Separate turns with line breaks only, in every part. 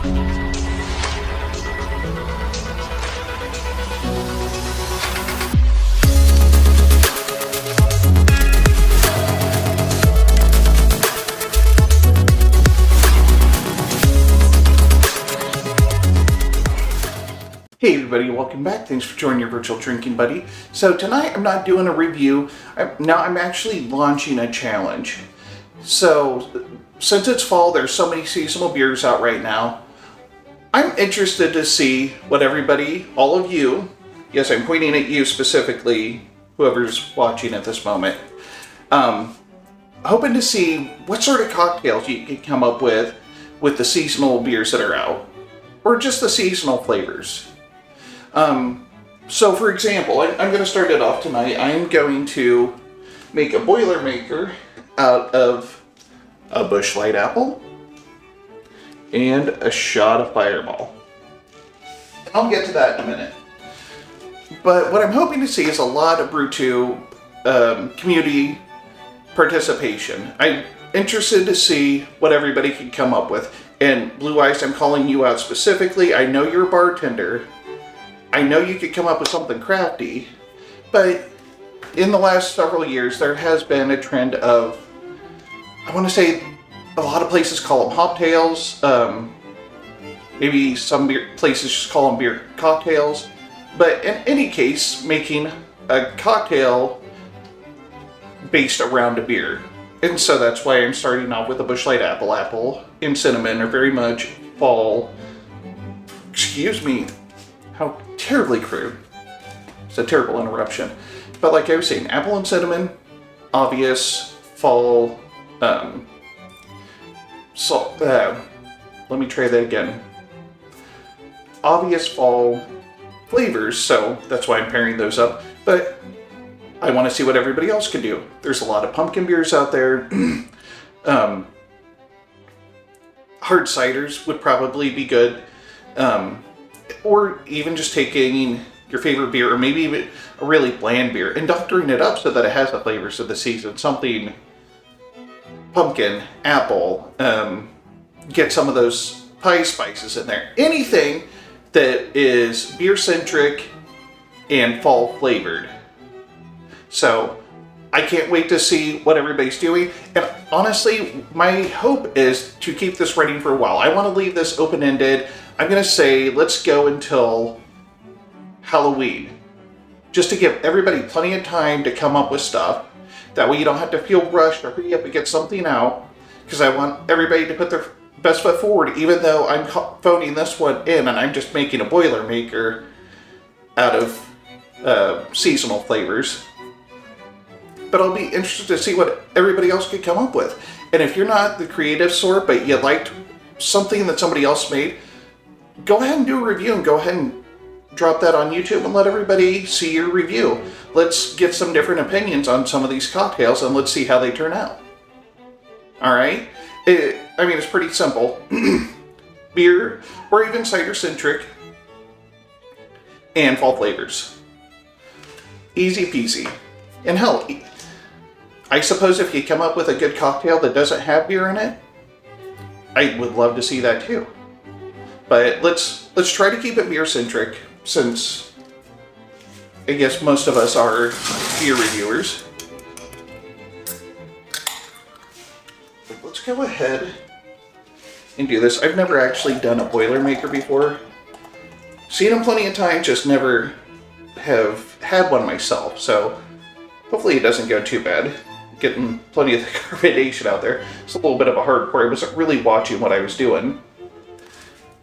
Hey everybody, welcome back. Thanks for joining your virtual drinking buddy. So tonight I'm not doing a review. I'm actually launching a challenge. So since it's fall, there's so many seasonal beers out right now. I'm interested to see what everybody, all of you, yes, I'm pointing at you specifically, whoever's watching at this moment, hoping to see what sort of cocktails you can come up with the seasonal beers that are out, or just the seasonal flavors. So for example, I'm going to start it off tonight. I'm going to make a Boilermaker out of a Busch Light Apple and a shot of Fireball. I'll get to that in a minute. But what I'm hoping to see is a lot of Brew 2 community participation. I'm interested to see what everybody can come up with. And Blue Eyes, I'm calling you out specifically. I know you're a bartender. I know you could come up with something crafty, but in the last several years, there has been a trend of, I want to say, a lot of places call them hoptails. Maybe some places just call them beer cocktails. But in any case, making a cocktail based around a beer. And so that's why I'm starting off with a Busch Light Apple. Apple and cinnamon are very much fall. Excuse me. How terribly crude. It's a terrible interruption. But like I was saying, apple and cinnamon, obvious fall. Let me try that again. Obvious fall flavors, so that's why I'm pairing those up. But I want to see what everybody else can do. There's a lot of pumpkin beers out there. Hard ciders would probably be good. Or even just taking your favorite beer, or maybe even a really bland beer, and doctoring it up so that it has the flavors of the season. Something pumpkin, apple, get some of those pie spices in there. Anything that is beer-centric and fall flavored. So I can't wait to see what everybody's doing. And honestly, my hope is to keep this running for a while. I want to leave this open-ended. I'm going to say let's go until Halloween, just to give everybody plenty of time to come up with stuff. That way you don't have to feel rushed or hurry up and get something out, because I want everybody to put their best foot forward, even though I'm phoning this one in and I'm just making a Boilermaker out of seasonal flavors. But I'll be interested to see what everybody else could come up with. And if you're not the creative sort, but you liked something that somebody else made, go ahead and do a review and go ahead and drop that on YouTube and let everybody see your review. Let's get some different opinions on some of these cocktails and let's see how they turn out. Alright? It's pretty simple. Beer, or even cider-centric, and fall flavors. Easy peasy. And hell, I suppose if you come up with a good cocktail that doesn't have beer in it, I would love to see that too. But let's try to keep it beer-centric, since I guess most of us are beer reviewers. But let's go ahead and do this. I've never actually done a Boilermaker before. Seen them plenty of times, just never have had one myself. So hopefully it doesn't go too bad. Getting plenty of the carbonation out there. It's a little bit of a hard pour. I wasn't really watching what I was doing.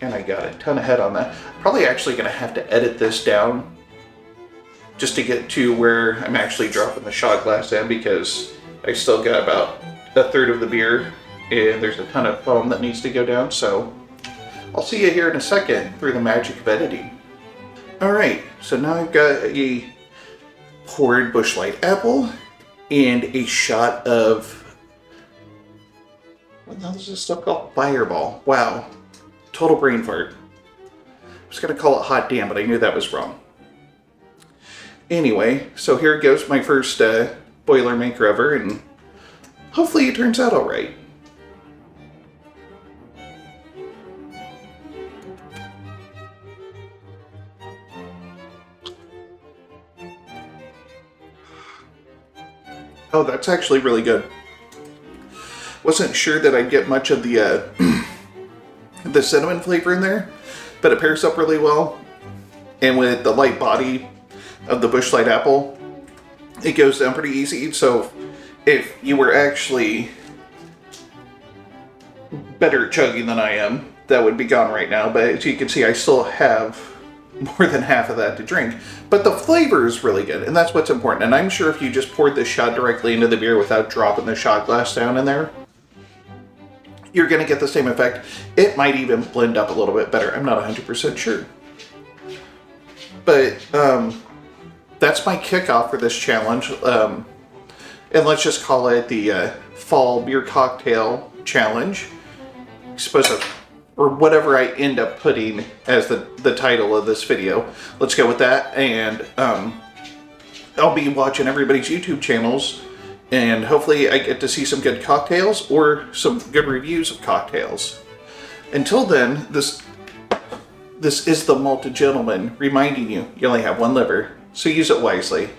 And I got a ton of head on that. Probably actually going to have to edit this down just to get to where I'm actually dropping the shot glass in, because I still got about a third of the beer and there's a ton of foam that needs to go down. So I'll see you here in a second through the magic of editing. Alright, so now I've got a poured Busch Light Apple and a shot of, what the hell is this stuff called? Fireball. Wow. Total brain fart. I was going to call it hot damn, but I knew that was wrong. Anyway, so here goes my first Boilermaker ever, and hopefully it turns out alright. Oh, that's actually really good. Wasn't sure that I'd get much of the the cinnamon flavor in there, but it pairs up really well. And with the light body of the Busch Light apple, it goes down pretty easy. So if you were actually better at chugging than I am, that would be gone right now. But as you can see, I still have more than half of that to drink. But the flavor is really good, and that's what's important. And I'm sure if you just poured this shot directly into the beer without dropping the shot glass down in there, you're going to get the same effect. It might even blend up a little bit better. I'm not 100% sure. But that's my kickoff for this challenge. And let's just call it the Fall Beer Cocktail Challenge. Or whatever I end up putting as the title of this video. Let's go with that. And I'll be watching everybody's YouTube channels. And hopefully I get to see some good cocktails or some good reviews of cocktails. Until then, this is the Malted Gentleman reminding you only have one liver, so use it wisely.